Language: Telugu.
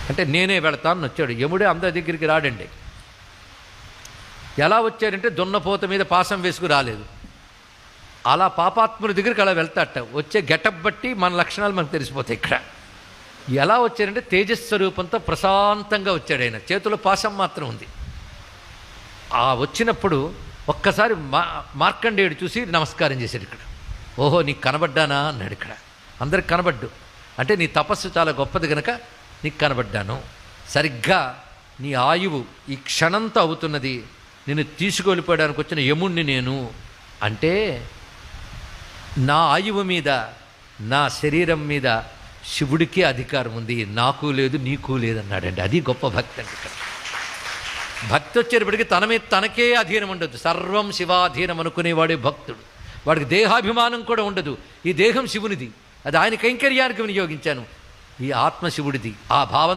అంటే నేనే వెళతాను వచ్చాడు. యముడే అందరి దగ్గరికి రాడండి. ఎలా వచ్చాడంటే దున్నపోత మీద పాసం వేసుకు రాలేదు. అలా పాపాత్ముల దగ్గరికి అలా వెళ్తాట. వచ్చే గెటప్ బట్టి మన లక్షణాలు మనకు తెలిసిపోతాయి. ఇక్కడ ఎలా వచ్చాడంటే తేజస్వరూపంతో ప్రశాంతంగా వచ్చాడు. ఆయన చేతిలో పాశం మాత్రం ఉంది. ఆ వచ్చినప్పుడు ఒక్కసారి మార్కండేయుడు చూసి నమస్కారం చేశాడు. ఇక్కడ ఓహో నీకు కనబడ్డానా అన్నాడు. ఇక్కడ అందరికి కనబడ్డు. అంటే నీ తపస్సు చాలా గొప్పది కనుక నీకు కనబడ్డాను. సరిగ్గా నీ ఆయువు ఈ క్షణంతో అవుతున్నది. నేను తీసుకెళ్ళిపోవడానికి వచ్చిన యముణ్ణి నేను. అంటే నా ఆయువు మీద, నా శరీరం మీద శివుడికే అధికారం ఉంది, నాకు లేదు, నీకు లేదన్నాడండి. అది గొప్ప భక్తి అండి. ఇక్కడ భక్తి వచ్చేటప్పటికి తన మీద తనకే అధీనం ఉండదు. సర్వం శివాధీనం అనుకునేవాడే భక్తుడు. వాడికి దేహాభిమానం కూడా ఉండదు. ఈ దేహం శివునిది, అది ఆయన కైంకర్యానికి వినియోగించాను. ఈ ఆత్మ శివుడిది. ఆ భావం